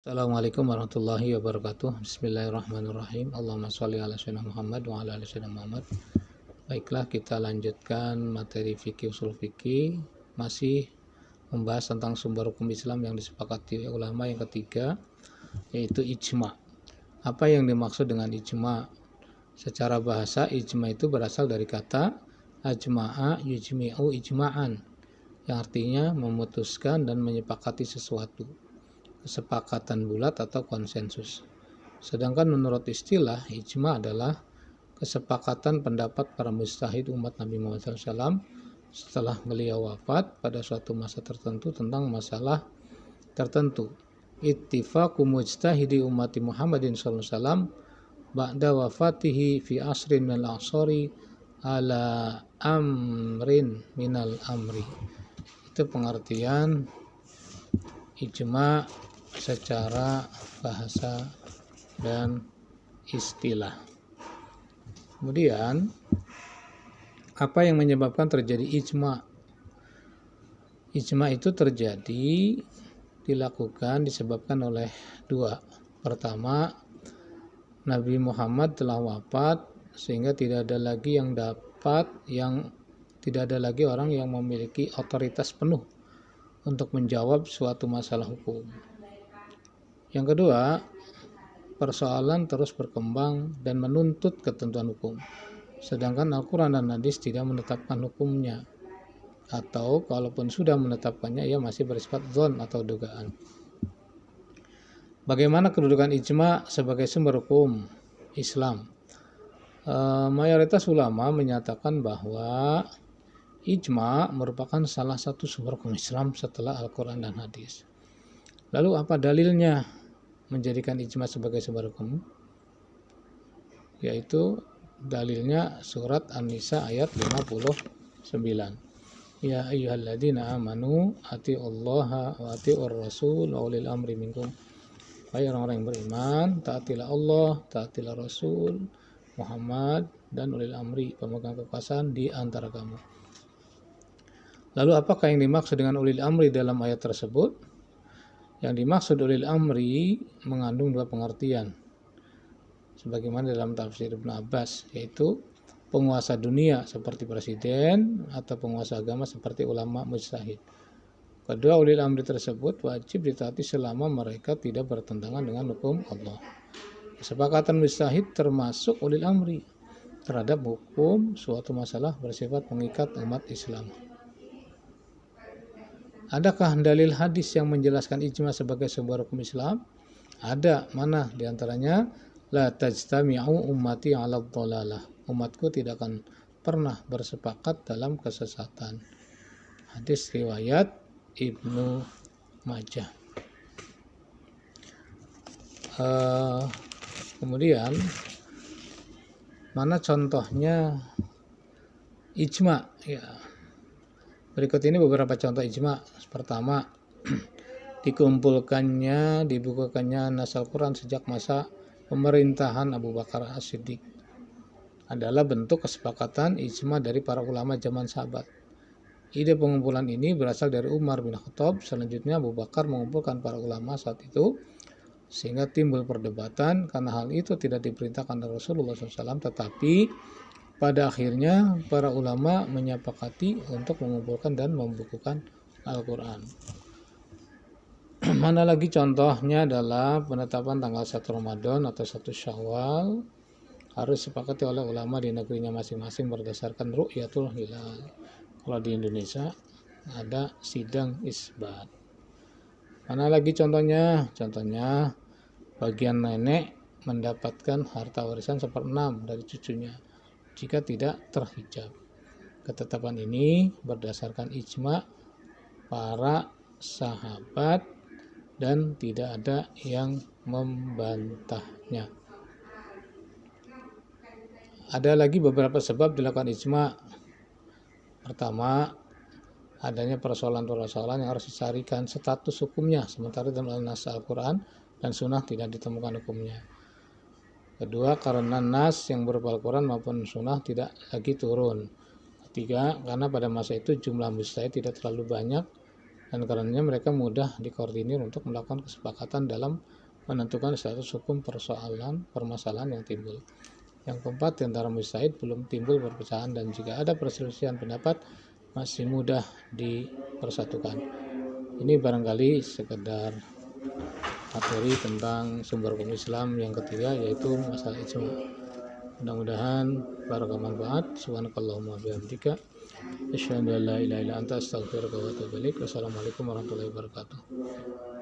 Assalamualaikum warahmatullahi wabarakatuh. Bismillahirrahmanirrahim. Allahumma sholli ala sayyidina Muhammad wa ala ali sayyidina Muhammad. Baiklah, kita lanjutkan materi fikih usul fikih, masih membahas tentang sumber hukum Islam yang disepakati ulama yang ketiga, yaitu ijma. Apa yang dimaksud dengan ijma? Secara bahasa, ijma itu berasal dari kata ajma'a yujmi'u ijma'an, yang artinya memutuskan dan menyepakati sesuatu, kesepakatan bulat atau konsensus. Sedangkan menurut istilah, ijma adalah kesepakatan pendapat para mujtahid umat Nabi Muhammad SAW setelah beliau wafat pada suatu masa tertentu tentang masalah tertentu. Ittifaqu mujtahidi umati Muhammadin SAW ba'da wafatihi fi asrin minal asori ala amrin minal amri. Itu pengertian ijma secara bahasa dan istilah. Kemudian, apa yang menyebabkan terjadi ijma? Ijma itu disebabkan oleh dua. Pertama, Nabi Muhammad telah wafat sehingga tidak ada lagi orang yang memiliki otoritas penuh untuk menjawab suatu masalah hukum. Yang kedua, persoalan terus berkembang dan menuntut ketentuan hukum, sedangkan Al-Quran dan Hadis tidak menetapkan hukumnya, atau kalaupun sudah menetapkannya, ia masih bersifat dzon atau dugaan. Bagaimana kedudukan ijma sebagai sumber hukum Islam? Mayoritas ulama menyatakan bahwa ijma merupakan salah satu sumber hukum Islam setelah Al-Quran dan Hadis. Lalu apa dalilnya menjadikan ijma sebagai sumber hukum? Yaitu dalilnya surat An-Nisa ayat 59. Ya ayyuhalladzina amanu atiullaha wa atiur rasul wa ulil amri minkum. Hai orang-orang yang beriman, taatilah Allah, taatilah Rasul Muhammad dan ulil amri, pemegang kekuasaan di antara kamu. Lalu apakah yang dimaksud dengan ulil amri dalam ayat tersebut? Yang dimaksud ulil amri mengandung dua pengertian, sebagaimana dalam tafsir Ibnu Abbas, yaitu penguasa dunia seperti presiden atau penguasa agama seperti ulama mujtahid. Kedua ulil amri tersebut wajib ditaati selama mereka tidak bertentangan dengan hukum Allah. Kesepakatan mujtahid termasuk ulil amri terhadap hukum suatu masalah bersifat mengikat umat Islam. Adakah dalil hadis yang menjelaskan ijma sebagai sebuah hukum Islam? Ada. Mana? Di antaranya, la tajtami'u ummati 'ala dhalalah. Umatku tidak akan pernah bersepakat dalam kesesatan. Hadis riwayat Ibnu Majah. Kemudian, mana contohnya ijma? Ya. Berikut ini beberapa contoh ijma. Pertama, dibukukannya nas Al-Quran sejak masa pemerintahan Abu Bakar As-Siddiq adalah bentuk kesepakatan ijma dari para ulama zaman sahabat. Ide pengumpulan ini berasal dari Umar bin Khattab. Selanjutnya Abu Bakar mengumpulkan para ulama saat itu, sehingga timbul perdebatan karena hal itu tidak diperintahkan oleh Rasulullah SAW, tetapi pada akhirnya para ulama menyepakati untuk mengumpulkan dan membukukan Al-Quran. Mana lagi contohnya adalah penetapan tanggal 1 Ramadan atau 1 Syawal harus disepakati oleh ulama di negerinya masing-masing berdasarkan ru'yatul hilal. Kalau di Indonesia ada sidang isbat. Mana lagi contohnya? Contohnya bagian nenek mendapatkan harta warisan 1/6 dari cucunya jika tidak terhijab. Ketetapan ini berdasarkan ijma para sahabat dan tidak ada yang membantahnya. Ada lagi beberapa sebab dilakukan ijma. Pertama, adanya persoalan-persoalan yang harus dicarikan status hukumnya, sementara dalam nas Al-Quran dan Sunnah tidak ditemukan hukumnya. Kedua, karena nas yang berupa Al-Quran maupun Sunnah tidak lagi turun. Ketiga, karena pada masa itu jumlah mujtahid tidak terlalu banyak dan karenanya mereka mudah dikoordinir untuk melakukan kesepakatan dalam menentukan status hukum permasalahan yang timbul. Yang keempat, di antara mujtahid belum timbul perpecahan dan jika ada perselisihan pendapat masih mudah dipersatukan. Ini barangkali sekedar materi tentang sumber hukum Islam yang ketiga, yaitu masalah ijma. Mudah-mudahan barokah manfaat. Subhanakallahumma bihamdika asyhadu an la ilaha illa anta astaghfiruka wa atubu ilaik. Wassalamualaikum warahmatullahi wabarakatuh.